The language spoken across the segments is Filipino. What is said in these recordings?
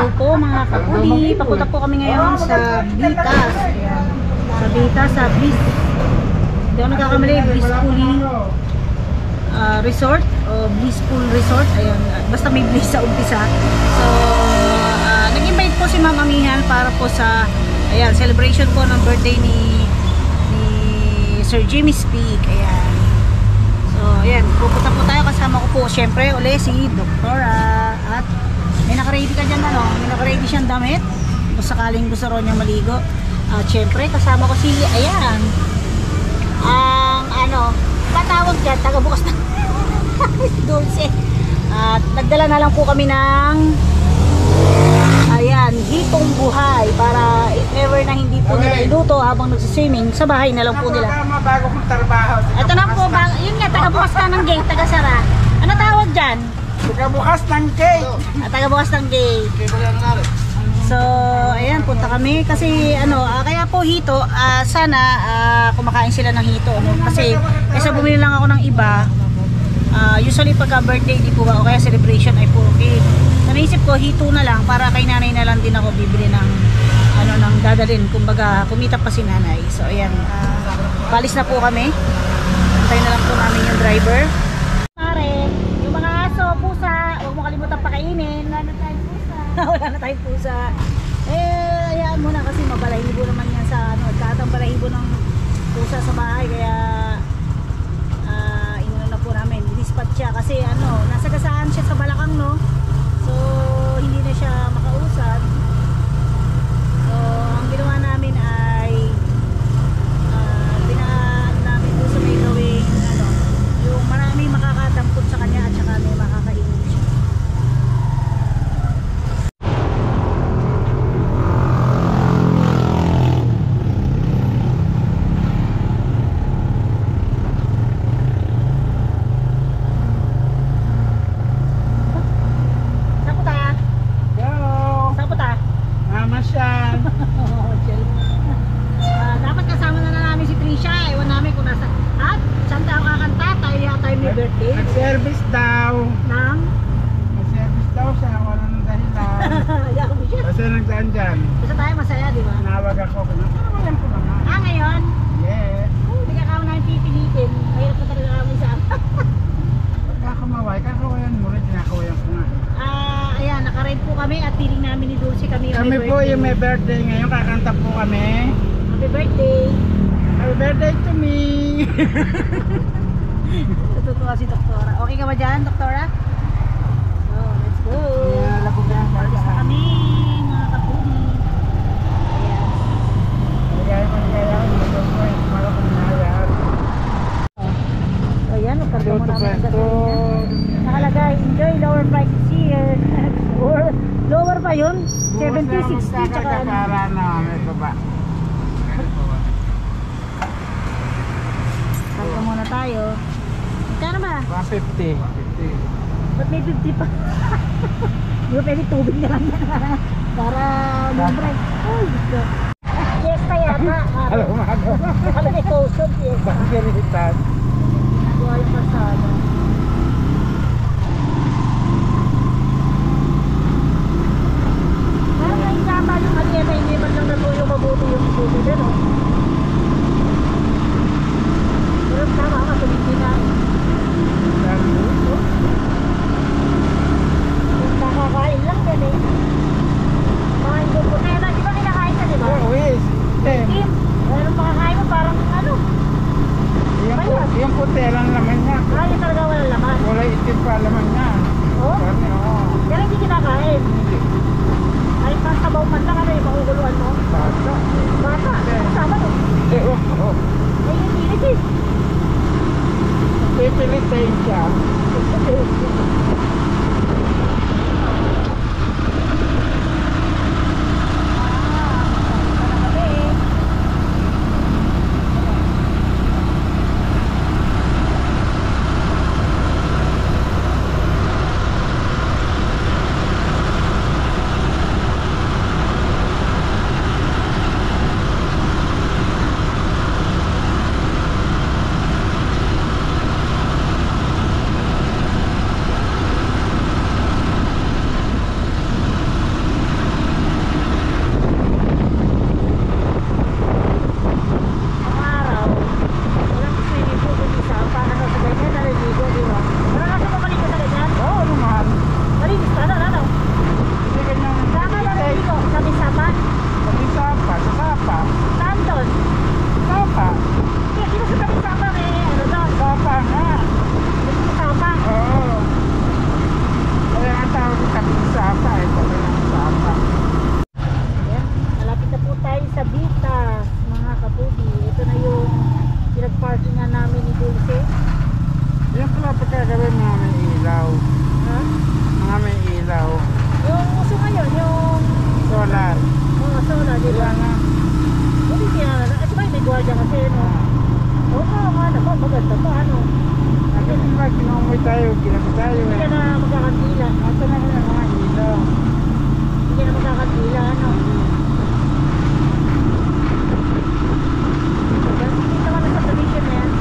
Hello po mga kapudi. Papunta po kami ngayon sa Vitas. Ayan. Sa Vitas, sa Bliss. Hindi ako nagkakamali, Blissfully Resort o Blissful Resort. Ayan. Basta may Bliss sa umpisa. So, nag-invite po si Ma'am Amihan para po sa ayan, celebration po ng birthday ni Sir Jimmy Speak. Ayan. So, ayan. Pupunta po tayo. Kasama ko po syempre uli si Doktora at may naka-ready ka dyan, ano? May naka-ready siyang damit kung sakaling gusto ron niyang maligo. At syempre, kasama ko si, ayan, ang, ano, patawag dyan, taga-bukas na Dulce. At nagdala na lang po kami ng, ayan, hitong buhay para if ever na hindi po nila iluto habang nagsiswimming, sa bahay na lang po nila. Bago kong trabaho. Ito na po, yun nga, taga-bukas ka ng gate, taga-sara. Ano tawag dyan? Tagabukas ng cake. Taga-bukas ng gate. So, ayan, punta kami kasi ano, kaya po hito, sana kumakain sila ng hito, ano? Kasi kaysa bumili lang ako ng iba, usually pagka birthday di po ba o kaya celebration ay puro cake. So, naisip ko hito na lang para kay nanay na lang din ako bibili ng ano nang dadalhin, kumbaga kumita pa si nanay. So, ayan, balis na po kami. Antayin na lang po namin yung driver. Pusa, huwag mo kalimutan pakainin. Wala na tayong pusa. Wala na tayong pusa. Hayaan mo na kasi mabalahibo naman yan sa ano, katang balahibo ng pusa sa bahay, kaya inano na po namin, dispatch siya kasi ano, nasa gasaan siya sa balakang, no? So hindi na siya makausap. So ang ginawa namin ay pinaan namin doon sa may gawing ano, yung marami makakadampot sa kanya at saka may makakainin siya. Saan po ta? Go! Saan po ta? Mamasyal. Dapat kasama na namin si Trisha. Ewan namin kung nasa. At saan tayo kakanta? Tayo yata yung may birthday. Nag-service daw. Nang? Nag-service daw siya. Wala nang dahilan. Ayaw mo siya. Kasi nagdaan dyan. Basta tayo masaya, di ba? Nawag ako. Pinawalan ko naman. Ngayon? Yes. Hindi ka kamo namin pipilitin. Mahirap na talaga kami sa Kakamaway. Kakawayan mo rin. Kinakawayan ko nga. Ayan, nakaride po kami at piling namin ni Dulce kami yung Kami may po birthday. yung may birthday ngayon. Kakanta po kami. Happy birthday! Happy birthday to me! Natutuwa si Doktora. Okay ka ba dyan, Doktora? So, let's go! Labog na ang Alis na kami, mga kapuni. Ayan. Kaya man kaya. Malakong nayar. So, ayan, magkarga mo namin ang Ito. gasolina. Nakalagay, enjoy lower prices here. Or, lower pa yun? 70, 60, tsaka ano. Para na may baba. Karga muna tayo. Magkano ba? 150. Ba't may 50 pa? Di ba pwede tubig na lang yan? Para libre. Ay, gusto. Fiesta yata. Alam mo ano? Kala may caution, fiesta. Bakit ganilitan? Buhay yung pasada. Parang ngayon tama yung aliena, hindi man lang natulong mabuti yung buti din, no? Pero tama ka, tuloy na. Kakakain lang din eh. Kain ko po. Kaya di ba kinakain ka, di ba? Oh, yes. Kim, anong makakain mo? Parang ano? Yung puti lang laman niya. Yung talaga walang laman. Wala itim pa laman niya. Oh? Karne, oo. Pero hindi kinakain. Hindi. Ay, pang sabaw man lang, ano yung makuguluan mo? Basta. Bata, kasama no? Oo. Ay, yung pilit eh. Pipilitin siya. tayo, ginamit tayo Hindi ka eh. na magkakantila. Ito na rin ang mga ilaw. Hindi ka na magkakantila, ano? Dito ka na sa tradition na yan.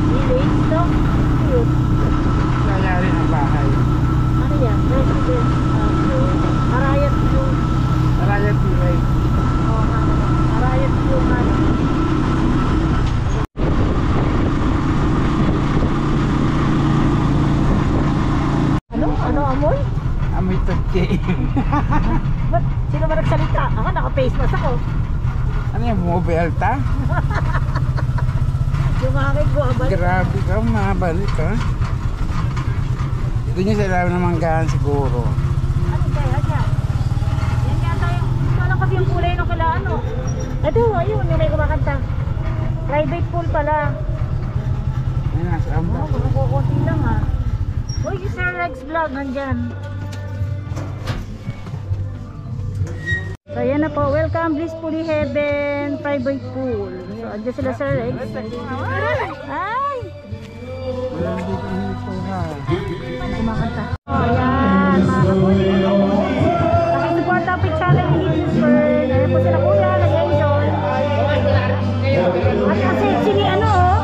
Village, no? Cute. Kaya rin ang bahay. Ano yan? Residence. View. Arayat view. Arayat Tulay. Oo, ano. Arayat view, ano. Ano? Ano amoy? Amoy tugki. Ba't? Sino ba nagsalita? Ako, naka-face mask ako. Ano yan, bumubelta? Yung aking guwabal. Grabe ka, mabalik ka. Doon yung sa ilalim ng manggahan siguro. Ano kaya yan? Yan yata yung, ito lang kasi yung kulay nung kailangan, no? Ito, ayun, yung may kumakanta. Private pool pala. Ayun, nasa Oo, amba. mga kukunti lang, ha. Uy, si Sir Rex Vlog, nandyan. So, yan na po. Welcome, Blissfully Heaven Private Pool. So, andyan sila, Sir Rex. Ay! Wala dito nito ha. Kumakanta. Oh, ayan, mga kapuli. Nakisupport ang pit channel ni Hilsberg. Ayan po sila kuya, nag-enjoy. At kasi sini ano, oh.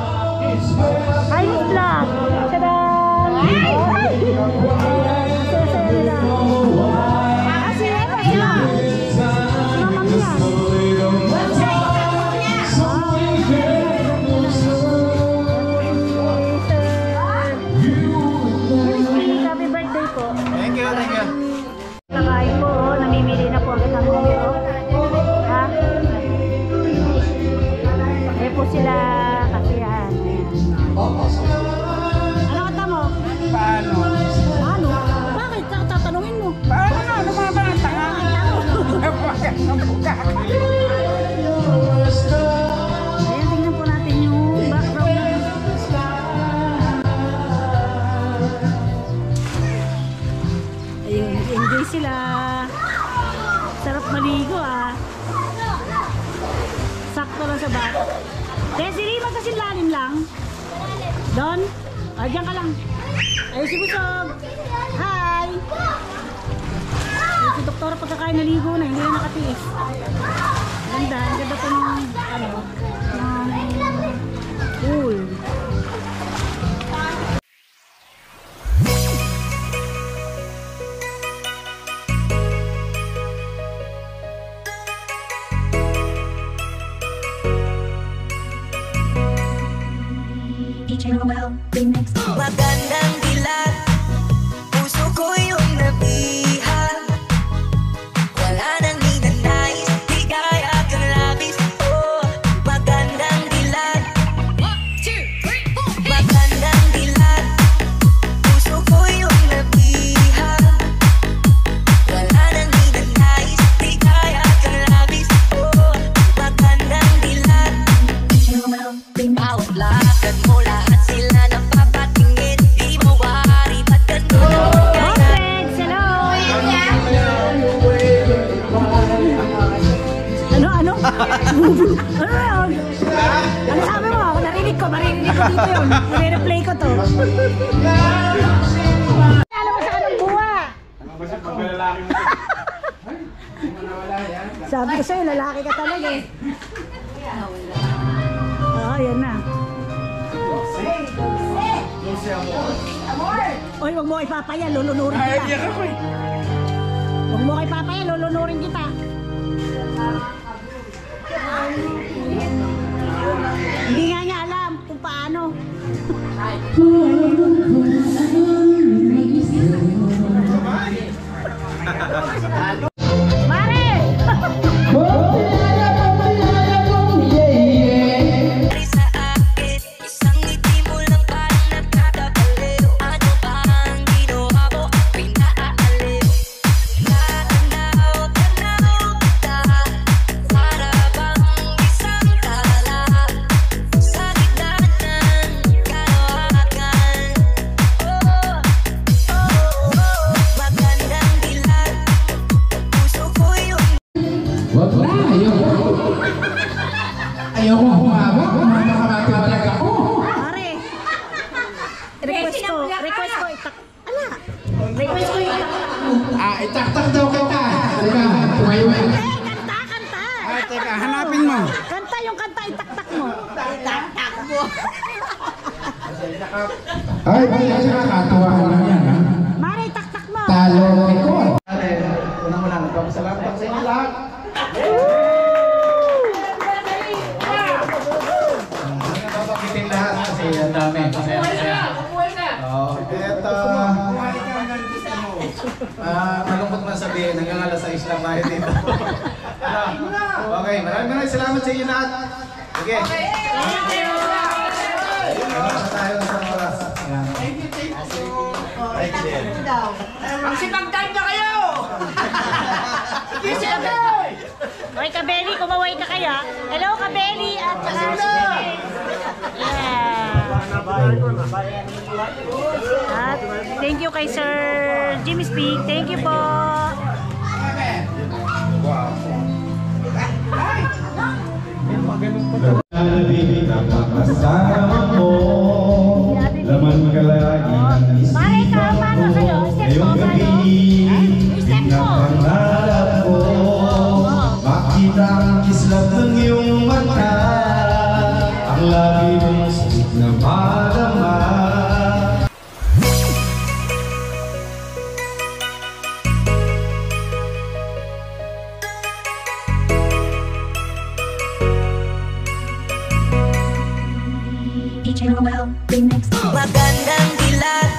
Iris Vlog. Tadaan! Ay! Masaya-saya nila. Kasi ano, yan. Mama mo yan. Happy birthday po. Thank you, thank you. Kakain po, oh. Namimili na po agad ng numero. Ha? Eh po sila kasi yan. Ano kata mo? Paano? Ano? Bakit? Tatanungin mo. Paano na? Ano mga ba ng tanga? Bakit ang buka? Ayan, tingnan po natin yung background. Ayun, enjoy sila. Sarap maligo, ah. Sakto lang sa bat. Desiree, magkasin lalim lang. Don? Ah, dyan ka lang. Ayun si Busog. Hi! Si Doktora pagkakain naligo na, hindi na nakatiis. Ganda, ang ganda po ng, ano, ng pool. Magandang dilat, puso ko yung nabihan. Wala nang ninanais, di kaya kang labis. Oh, magandang dilat. 1, 2, 3, 4. Magandang dilat, puso ko yung nabihan. Wala nang ninanais, di kaya kang labis. Oh, magandang dilat. Bawat lakad mo, lahat sila napapatingin. Di mawari ba't ganun? Friends, hello! Ano, ano? Ano yun? Ano sabi mo? Narinig ko dito yun. Nire-replay ko to. Ano mo sa kanong buwa? Sabi ko sa'yo, lalaki ka talaga eh. Oo, yan na. Oy, wag mo ipapaya, lulunurin kita. Wag mo ipapaya, lulunurin kita. Hindi nga niya alam kung paano. Mare! Sa akin, isang ngiti mo lang parang nagkakabaliw. Ano ba ang ginawa mo? Pinaaliw. Tanaw ka, para bang isang tala sa gitna ng kalawakan. Oh, oh, oh, magandang dilat, puso ko yung Wag na, ayoko. Ayoko humaba, mamakamatiwalag ako. Mare! Request ko. Request ko itak. Ala. Request ko itak. Itaktak daw kita. Teka, tumayo. Kanta, kanta. Teka, hanapin mo. Kanta yung kanta, itaktak mo. Itaktak mo. Ay, kasi nakakatuwa lang yan, ha? Mara, itaktak mo. Talo ko. Unang-una, nagpapasalamat ako sa inyo lahat. Napapakitin lahat kasi ang dami. Masaya. Malungkot man sabihin, hanggang alas 6 lang tayo dito. Okay, maraming salamat sa inyo lahat. Okay. Salamat tayo sa oras. Thank you. Ang sipagtan na kayo! Hoy, Kabeli, kumaway ka kaya? Hello, Kabeli, at saka At thank you kay Sir Jimmy Speak. Thank you po. Kasama mo, laman ka lagi ng Mare, tama na kayo. Step ngayong mo, gabi, Step mo. pinapangarap ko, makita ang kislap ng iyong mata, ang lagi mong sakit na madama. Magandang dilag,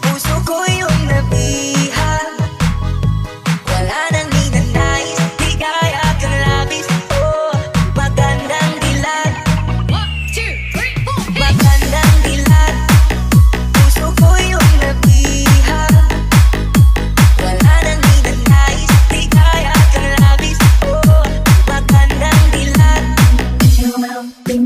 puso ko yung nabihag. Wala nang ninanais, di kaya kang labis. Oh, magandang dilag. 1, 2, 3, 4. Magandang dilag, puso ko yung nabihag. Wala nang ninanais, di kaya kang labis. Oh, magandang dilag.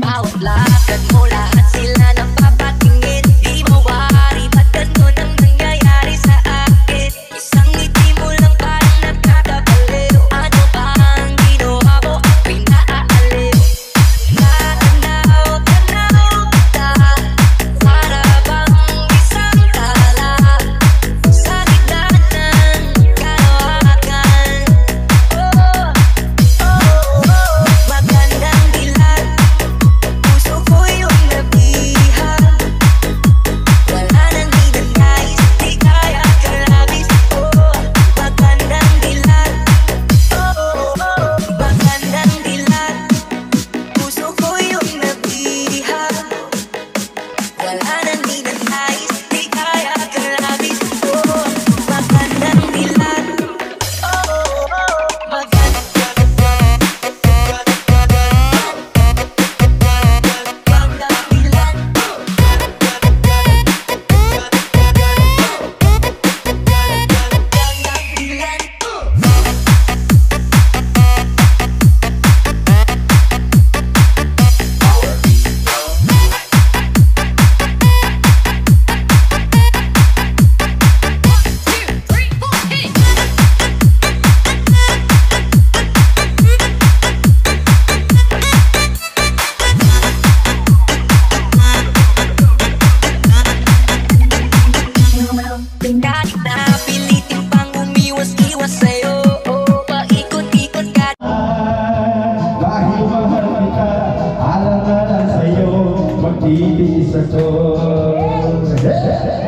Bawat lakad mo, lahat sila napapatingin. Di mawari, ba't ganun ang nangyayari sa akin? Isang ngiti mo lang parang nagkakabaliw. Ano ba ang ginawa mo? Pinaaaliw. Tanaw kita, para bang isang tala sa gitna ng kalawakan. Magandang dilag, puso ko yung nabihag. Wala nang ninanais, di kaya kang labis. Oh, magandang dilag. Magandang dilag, puso ko yung nabihag. Wala nang ninanais, di kaya kang labis. Oh, magandang dilag. Kahit napilitin pang umiwas-iwas sa'yo, paikot-ikot ka. Dahil mahal kita, alang-alang sa'yo, magtitiis ako.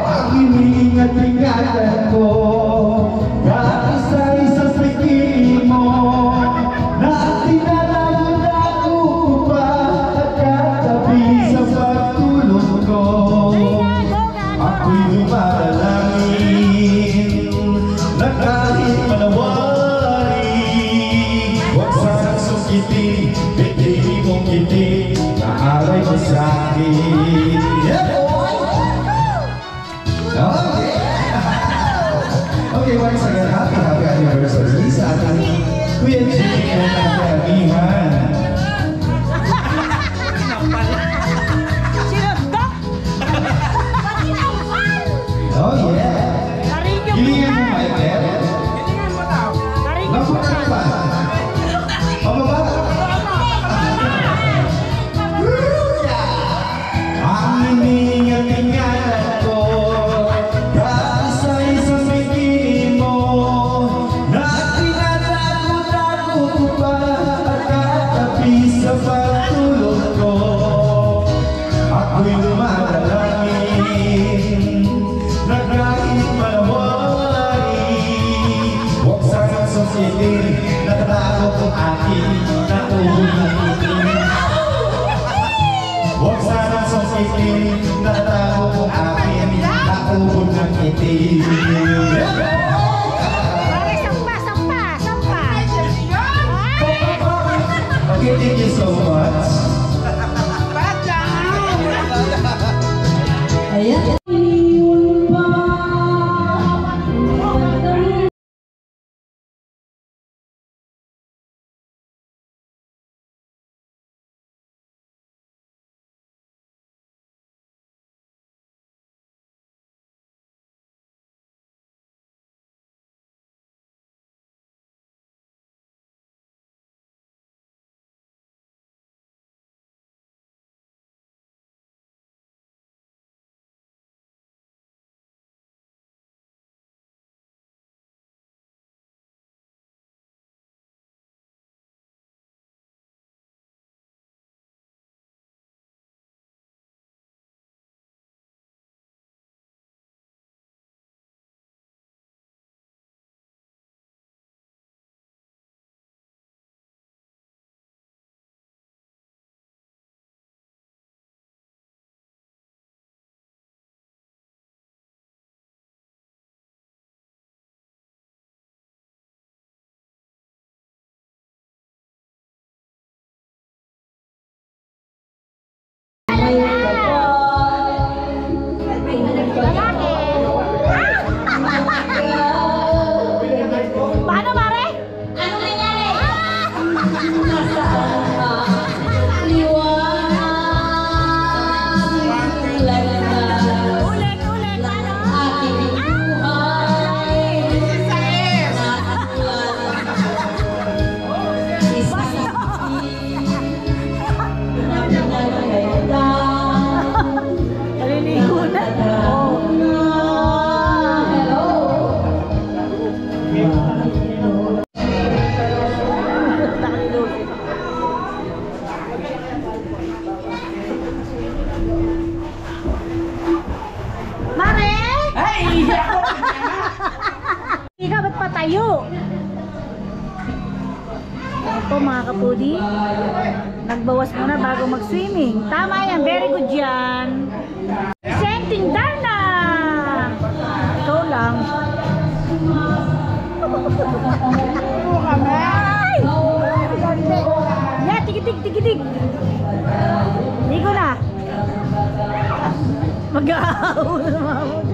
Ang iniingat-ingatan ko, kahit isa-isa sa piling mo, na tinalago pa at katabi sa pagtulog ko. Ako'y lumalangin na kahit manawari, huwag sanang sukitin, bitili mong ngiti na aray mo sa'kin. Okay, once again, happy anniversary sa ating Kuya Jimmy at Ate Iman. Sinuntok! Oh yeah! Narinyong Gilingan mo, kita! Michael. Narinyong Napunta kita! pa. Pababa. Ang iniingat-ingatan ko, itim, natatago kung akin, natulog na itim. Huwag sana sa itim, natatago kung akin, natulog na itim. Pare, sampa. Okay, thank you so much. Paano, Mare? Ano nangyari? Ulit, paano? Naliligo na. Mare! Ay! Ikaw, ba't patayo? Ito mga kapudi, nagbawas muna bago mag-swimming. Tama yan, very good yan. Senting Darna! Ikaw lang. Ay! Yeah, tigidig. Ligo na. Mag-aahon na mahon.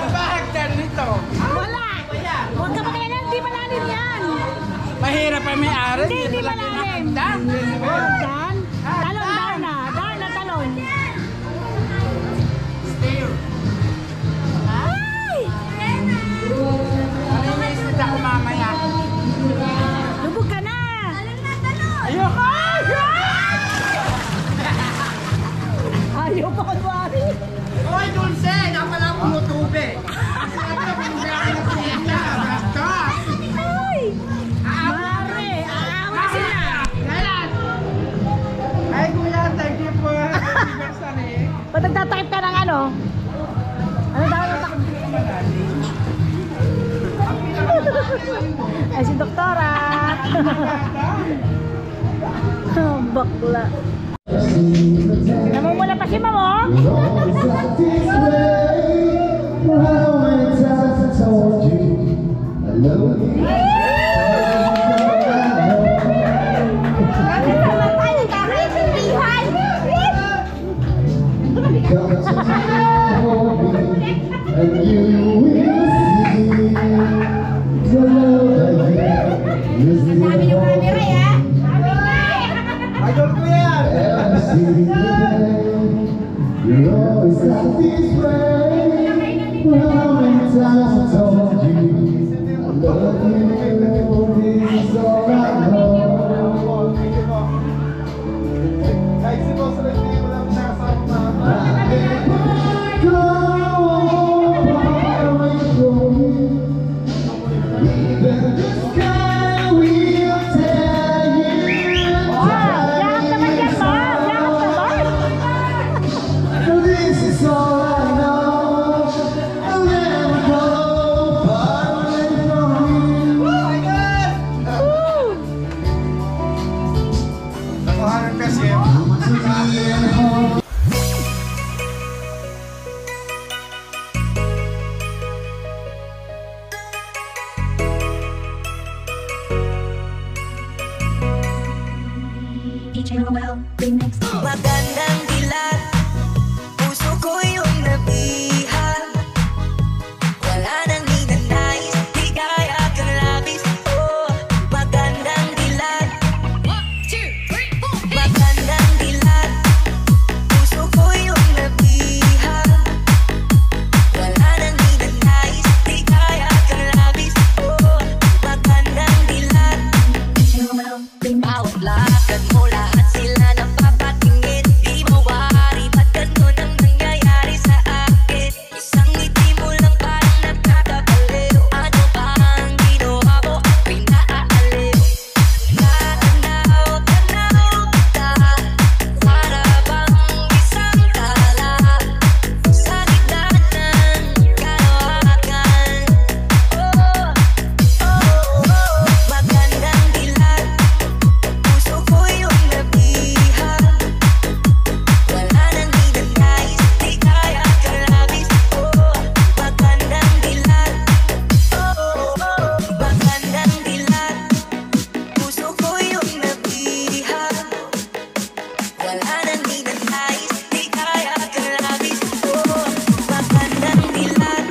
Bahag dyan nito. Wala! Huwag ka magalan, di malalim yan! Mahirap pa may araw. Hindi malalim! Dan! Talon, talon! Ay! Ano may isda ko mamaya? Lubog ka na! Ayoko! Ayaw pa kunwari! Oy, Dulce! Napala ko mo tube. Ay! Mare! Aawa sila! Ay, kuya, thank you for anniversary. Ba't nagtatakip ka ng ano? Ano daw yung takip? Ay, si Doktora! Bakla! Namumula pa si Mamo? And you will see the love that you see. Idol ko yan! Every single day, you're always satisfied. How many times I told you I love you, this is all I know. Even the sky will tell you Magandang dilat, puso ko yung nabihag. Wala nang ninanais, di kaya kang labis. Oh, magandang dilat. 1, 2, 3, 4. Magandang dilat, puso ko yung nabihag. Wala nang ninanais, di kaya kang labis. Oh, magandang dilat. Bawat lakad mo, lahat sila napapatingin. Di mawari, ba't ganun ang nangyayari sa akin? Isang ngiti mo lang parang nagkakabaliw. Ano ba ang ginawa ko? Ako'y naaaliw. Natanaw kita, para bang isang tala sa gitna ng kalawakan. Oh, magandang dilat, puso ko yung nabihag. Wala nang ninanais, di kaya kang labis. Oh, magandang dilat. Magandang dilat, puso ko yung nabihag. Wala nang ninanais, di kaya kang labis. Oh, magandang dilat.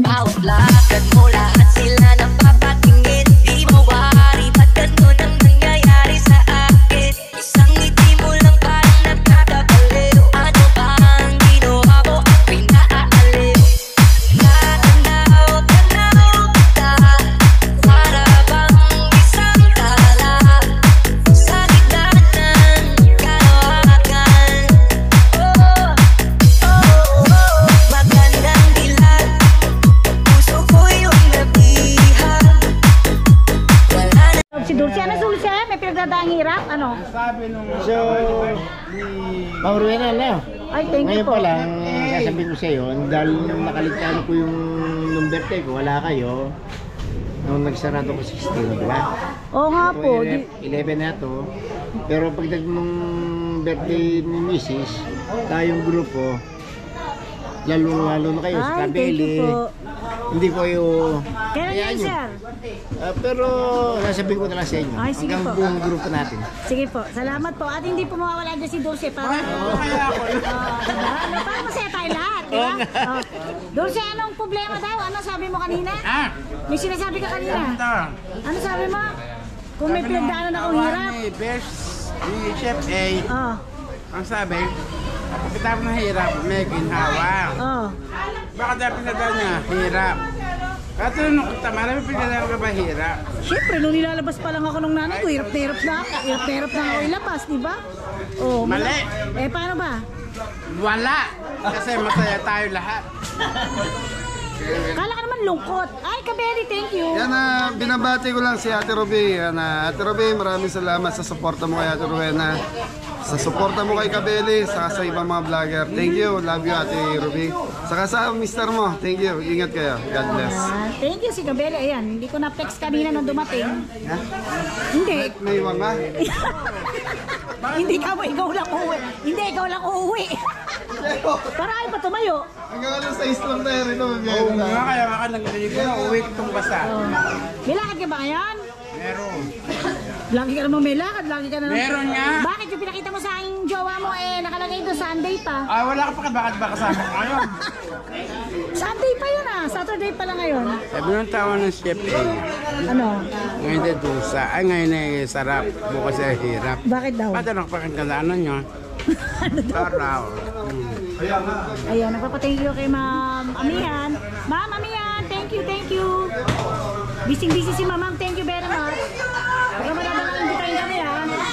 Bawat lakad mo, lahat sila napapatingin. Di mawari, ba't ganun ang nangyayari sa akin? Isang ngiti mo lang parang nagkakabaliw. Ano ba ang ginawa ko? Ako'y naaaliw. Natanaw kita, para bang isang tala sa gitna ng kalawakan. Magandang dilat, puso ko yung nabihag. Wala na. Si Dulce, ano Dulce? May pinagdadaang hirap? Ano? Sabi nung So, Ma'am Rowena na. Ay, thank you Ngayon po. pa lang, sasabihin ko sa iyo, dahil nung nakaligtaan ko yung nung birthday ko, wala kayo. Nung nagsarado ko 16, di ba? Oo nga Ito, po. 11 na to. Pero pagdating nung birthday ni Mrs., tayong grupo, lalo na kayo sa Ay, thank Kabili. you po. Hindi ko kayo Kailan hayaan yun, nyo. sir? Pero sasabihin ko na lang sa inyo, Ay, sige hanggang po. buong grupo natin. Sige po. Salamat po. At hindi po mawawala dyan si Dulce para... kaya ako. Diba? Para masaya tayo lahat, di ba? Oh. Dulce, anong problema daw? Ano sabi mo kanina? Ah, May sinasabi ka kanina. ito. Ano sabi mo? Kung may pinagdaanan akong hirap. Best ni Chef A. Oh. Ang sabi, kapag ng hirap, may ginhawa. Oh. Bakit na pinadala niya? Hirap. Kato nung marami pinadala ka ba hirap? Siyempre, nung nilalabas pa lang ako nung nanay ko, hirap na hirap na ako. Hirap na hirap na ako ilabas, di ba? Oh, Mali. Eh, paano ba? Wala. Kasi masaya tayo lahat. Kala ka naman lungkot. Ay, Kabeli, thank you. Yan na, binabati ko lang si Ate Ruby. Yan na, Ate Ruby, maraming salamat sa suporta mo kay Ate Rowena. Sa suporta mo kay Kabeli, saka sa ibang mga vlogger. Thank you, love you Ate Ruby. Saka sa mister mo, thank you, ingat kayo. God bless. Thank you si Kabeli. Ayan, hindi ko na-text kanina nung dumating. Ha? Hindi. May iwan ka? Hindi ka mo, ikaw lang uuwi. Hindi, ikaw lang uuwi. Para ay pa tumayo. Hanggang alas 6 lang tayo rito. Oo nga, kaya nga nag-lilig ko na uwi itong basa. May lakad ka ba ngayon? Meron. Lagi ka naman may lakad, lagi ka na naman. Meron nga. Bakit yung pinakita mo sa aking jowa mo nakalagay doon Sunday pa? Ah, wala ka pa bakit ba kasama ko ngayon? Sunday pa yun Saturday pa lang ngayon. Sabi ng tawa ng chef Ano? ngayon ay dusa. Ay, ngayon ay sarap. Bukas ay hirap. Bakit daw? Ba't ano pakingkandaanan nyo? Araw. Ayan, nagpapathank you kay Ma'am Amihan. Ma'am Amihan, thank you, thank you. Busy si Ma'am, thank you very much. Huwag naman naman invitahin kami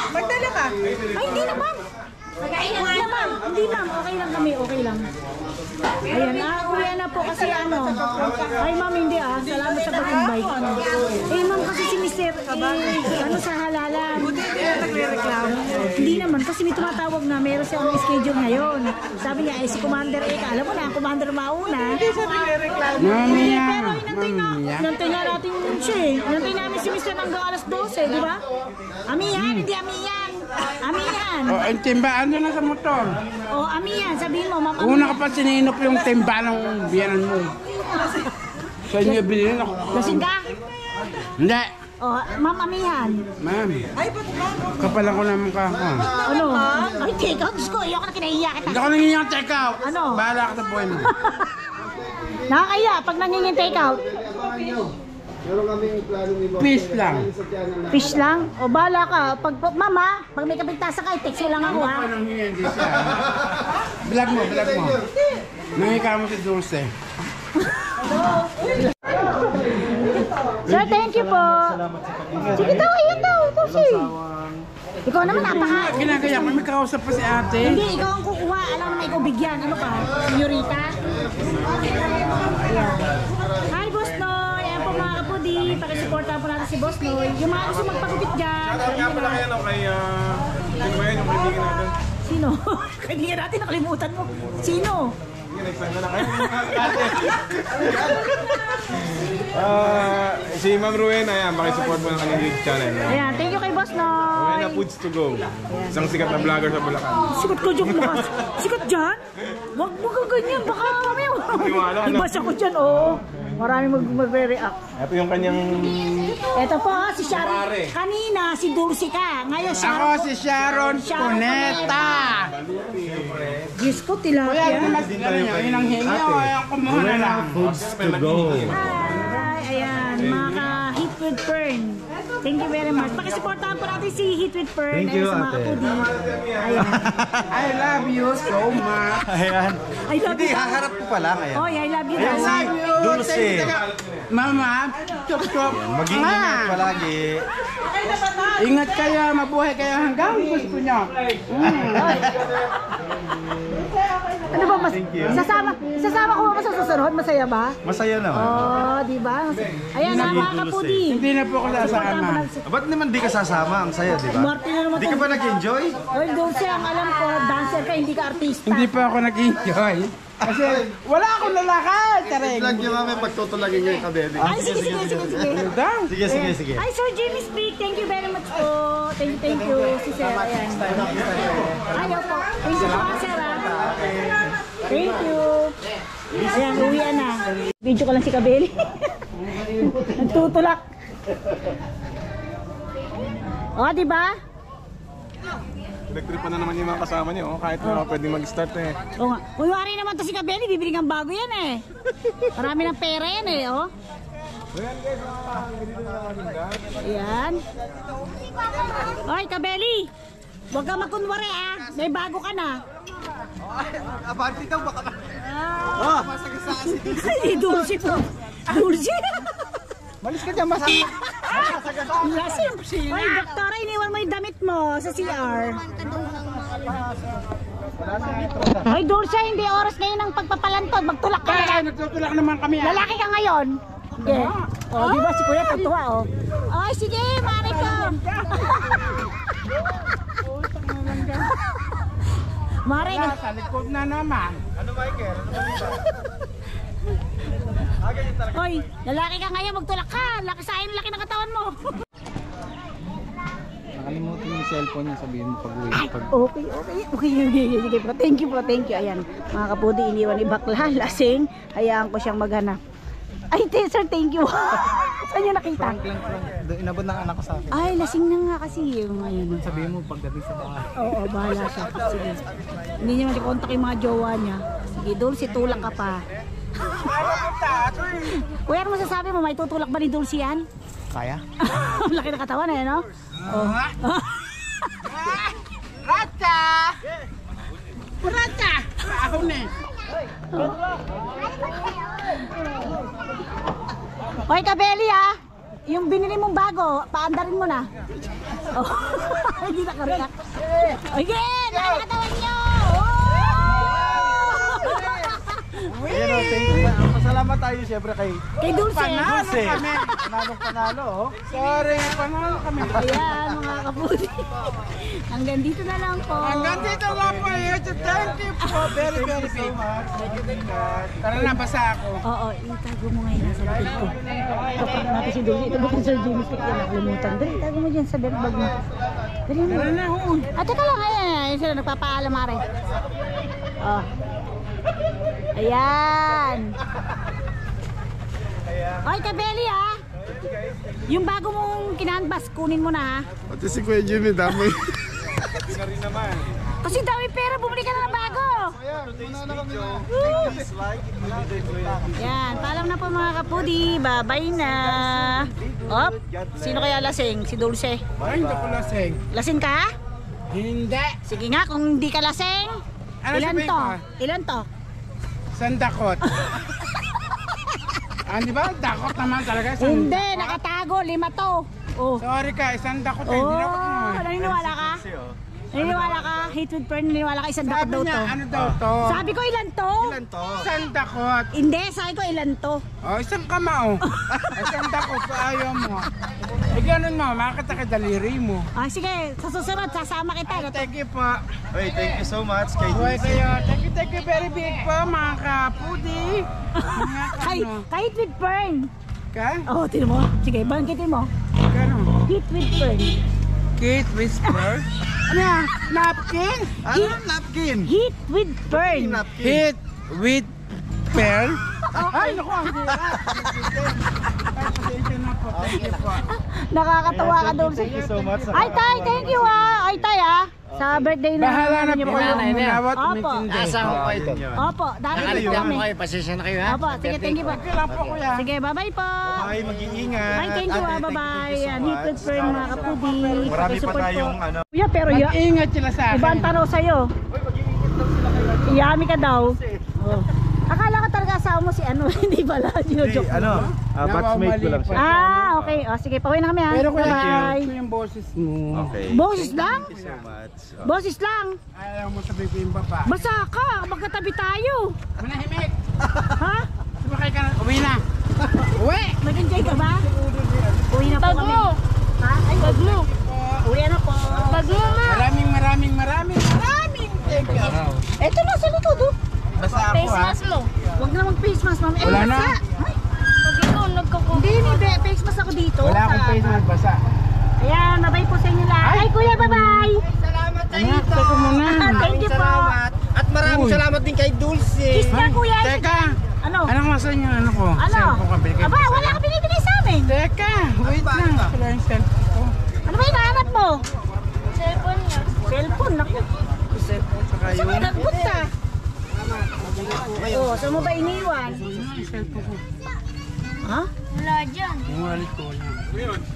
Magdala ka. Ay, hindi naman. Huwag naman. Hindi ma'am, okay lang kami, okay lang. Ayan, uwi na po kasi ano. Ay ma'am, hindi salamat sa pag-invite. Eh ma'am, kasi si Mr. ano sa halalan. Buti hindi na nagre-reklamo. Hindi naman, kasi may tumatawag na meron siyang schedule ngayon. Sabi niya, si Commander alam mo na, ang Commander mauna. Hindi siya nagre-reklamo. Mamaya. Pero inantay na natin siya Inantay namin si Mr. hanggang alas 12, di ba? Amihan, hindi Amihan. Amihan. O, ang timbaan doon na sa motor. O, Amihan, sabihin mo, ma'am. Una ka pa sininop yung timba ng biyanan mo. Sa inyo bilhin ako. Lasing ka? Hindi. O, ma'am Amihan. Ma'am. Ay, ba't ba? Kapalan ko naman ka ako. Ano? Ay, take out. Diyos ko, ayoko na kinahiya kita. Hindi ako nangingin take out. Ano? Bahala ka sa buhay mo. Nakakaya pag nangingin take out. Meron kaming plano ni Boss. Peace lang. Fish lang? O, bahala ka. Mama, pag may kapigtasan ka, text mo lang ako Ano pa nangingin di siya? Vlog mo, vlog mo. Nangika mo si Dulce. Sir, thank you po. Sige daw, ayan daw. Kasi. Ikaw naman Ginagaya ko, may kausap pa si ate. Hindi, ikaw ang kukuha. Alam naman ikaw bigyan. Ano ka? Senyorita? Ayan. Hi, Boss Noy. Ayan po mga kapudi. Pakisuportahan po natin si Boss Noy. Yung mga gusto magpagupit dyan. Kaya pala kayo kay sino ba yun, yung kaibigan natin? Sino? Kaibigan natin, nakalimutan mo. Sino? Next time na lang kayo. Si Ma'am Rowena, ayan, pakisupport mo ng kanyang YouTube channel. Ayan, thank you kay Boss Noy. Rowena Foods to Go. Isang sikat na vlogger sa Bulacan. Sikat ko dyan, bukas. Sikat dyan? Huwag mo ka ganyan, baka kami. Tiwala, ano? Ibas ako dyan, oo. Maraming magre-react. Ito yung kanyang... Ito po, si Sharon. Kanina, si Dulce ka. Ngayon, Ako Sharon. si Sharon Cuneta. Diyos ko, Kuya, tilapia. mas yun ang hingi o yung kumuha na lang. Foods to Go. Ay, ayan, mga ka-Hit with Fern. Thank you very much. Pakisuportahan po natin si Hit with Fern. Thank you, sa mga ate. kapudi. Ayan. I love you so much. Ayan. I love you. Haharap ko pa lang. Ayan. Oh, I love you. Ayan daw. si Dulce. Mama, chop chop. Maging ingat palagi. Ingat kayo, mabuhay kayo hanggang gusto nyo. Ano ba mas sasama ko ba sa susunod? Masaya ba? Masaya naman. Oh, di ba? Ayan na mga kapudi. Hindi na po ako sasama. Ba't naman di ka sasama? Ang saya, di ba? Martin na naman. Di ka ba nag-enjoy? Oy, Dulce, ang alam ko, dancer ka, hindi ka artista. Hindi pa ako nag-enjoy. Kasi wala akong lalakad. Tareng. Vlog nyo kami pagtutulagin nyo yung kabebe. Ay, sige. Sige. Ay, Sir Jimmy Speak, thank you very much po. Thank you. Si Sir, ayan. Ayaw po. Thank you po, Sir. Thank you. Ayan, uwian na. Video ko lang si Kabeli. Nagtutulak. O, diba? Nagtripan na naman yung mga kasama niyo. Kahit na pwedeng mag-start eh. O nga. Kunwari naman to si Kabeli, bibili ng bago yan eh. Marami ng pera yan eh, oh. Ayan. Oy, Kabeli. Huwag ka magkunwari ah. May bago ka na. Abante daw baka. Ay, Dulce po. Dulce. Malis ka dyan, masakit. Lasing. Ay, doktora, iniwan mo yung damit mo sa CR. Ay, Dulce, hindi oras ngayon ng pagpapalantod. Magtulak ka Kaya na. nagtutulak naman kami. Lalaki ka ngayon. Sige. Oh, di ba si Kuya tatuwa oh. Ay, sige, mari ko. Mari ka. Sa likod na naman. Hoy, lalaki ka ngayon, magtulak ka. Laki sa akin, laki ng katawan mo. Nakalimutan yung cellphone niya, sabihin mo pag-uwi. Okay. Sige po, thank you. Ayan, mga kapudi, iniwan ni bakla, lasing. Hayaan ko siyang maghanap. Ay, sir, thank you. Saan niyo nakita? Inabot ng anak ko sa akin. Ay, lasing na nga kasi yung ngayon. Sabihin mo pagdating sa bahay. Oo, bahala siya. Sige. Hindi niya matikontak yung mga jowa niya. Sige, Dulce, tulak ka pa. Kuya, ano masasabi mo? May tutulak ba ni Dulce yan? Kaya? Laki na katawan eh, no? Oh. Rata! Rata! Ako na eh. Hoy, Kabeli ah! Yung binili mong bago, paandarin mo na. Oh. Hindi na karga. Okay, laki na katawan niyo! Ayan o, thank you. Pasalamat tayo siyempre kay Kay Dulce. Panalo kami. panalo oh. Sorry, panalo kami. Ayan, mga kapudi. Hanggang dito na lang po. Hanggang dito lang po. Thank you po. Very big. Tara na, basa ako. Oo, itago mo ngayon nasa likod ko. Kapag natin si Dulce, ito ba kung Sir Jimmy Stick yan nakalimutan. Dali, itago mo dyan sa bag mo. Dali mo. Tara na, hoon. Teka lang, ayan, sila nagpapaalam, Mare. Oh. Ayan. Oy, Kabeli ha. Yung bago mong kinanbas, kunin mo na ha. Pati si Kuya Jimmy, dami. Kasi dami pera, bumili ka na ng bago. Yan, paalam na po mga kapudi. Bye-bye na. Op, sino kaya lasing? Si Dulce. Ay, hindi ko lasing. Lasing ka? Hindi. Sige nga, kung hindi ka lasing, Ano ilan sabihin to? ko? Ilan to? Sandakot. Di ba? Dakot naman talaga. Hindi, nakatago, 5 to. Oh. Sorry ka, isang dakot eh. Oh, Dinakot mo. naniniwala ka? Naniniwala ka? Hate with Fern, naniniwala ka isang dakot Sabi daw niya, to. ano daw to? Sabi ko ilan to? Isang dakot. Hindi, sabi ko ilan to. Oh, isang kamao. Isang dakot, ayaw mo. Eh, ganun mo, makakita ka daliri mo. Ah, sige, sa susunod, sasama kita. Thank you po. Hey, thank you so much kay Buhay kayo. Thank you very big po, mga kapudi. Mga Kahit with Fern. Ka? Oh, tinan mo. Sige, bangkitin mo. Gano'n. Hit with Fern. Kate Whisper? Ano yan? Napkin? Ano? Napkin? Hit with Fern. Hit with pearl? Ay, naku, ang hirap. Pasensya na po. Thank you po. Nakakatawa ka doon. Thank you so much. Ay, tay, thank you ah. Ay, tay ah. Sa birthday na. Bahala na po kayo. yung munawat Opo. mitindi. Opo, darating kami. pasensya na kayo Opo, sige, thank you po. Okay lang po, kuya. Sige, bye-bye po. Ay, mag-iingat. Bye, thank you ah, bye-bye. Yan, hit with Fern mga kapudi. Marami pa Pakisupport tayong po. ano. Kuya, pero ya, Mag-ingat sila sa iba ang akin. tanong sa'yo. Iyami ka daw. Oh. Akala ko talaga asawa mo si ano, hindi pala. Joke. Ano? Batchmate ko lang siya. Ah, okay. O, sige, pauwi na kami ha. Pero kuya, Bye. ito yung boses mo. Okay. Boses lang? Thank you so much. Boses lang. Ayaw mo sabihin ko yung baba. Basa ka, magkatabi tayo. Manahimik! Ha? Sumakay ka na. Uwi na. Uwi! Nag-enjoy ka ba? Uwi na po kami. Ha? Ay, wag mo. Uwi na po. Wag mo na. Maraming thank you. Eto na sa likod oh. Basta ako ha. mo. Wag na mag-face mask, ma'am. Wala na. Ay, pag ikaw nagkakuha. Hindi, may face mask ako dito. Wala akong face magbasa. Ayan, bye-bye po sa inyo lahat. Ay, kuya, bye-bye. Anak, teka muna. Thank you po. At maraming Uy. salamat din kay Dulce. Kiss ka, kuya. Teka! Ano? Anong masan yung ano ko? Ano? Cellphone ka, binigay Aba, ko wala sa'yo. ka binibili sa amin. Teka! Wait lang. Wala yung cellphone ko. Ano ba hinahanap mo? Cellphone niya. Cellphone? Naku. Saan mo nagpunta? Oo, saan mo ba iniwan? Yung cellphone ko. Ha? Yung wallet ko wala.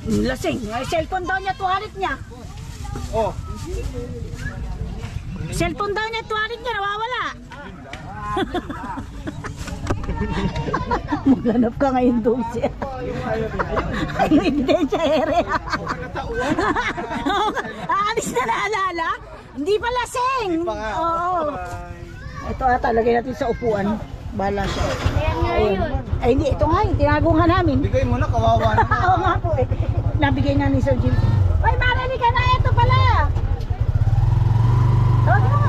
Lasing. Ay, cellphone daw niya, tuwalit niya. Oh. Cellphone daw niya, tuwarin niya, nawawala. Maghanap ka ngayon doon siya. Ay, ebidensya ere. Aalis na naalala? Hindi pa lasing. Oo. Ito ata, lagay natin sa upuan. Bala siya. Ayun. Ay, hindi. Ito nga, yung tinago nga namin. Bigay mo na, kawawa na. Oo nga po eh. Nabigay nga ni Sir Jim. Ay, marami ka na. Ito pala. Tawag mo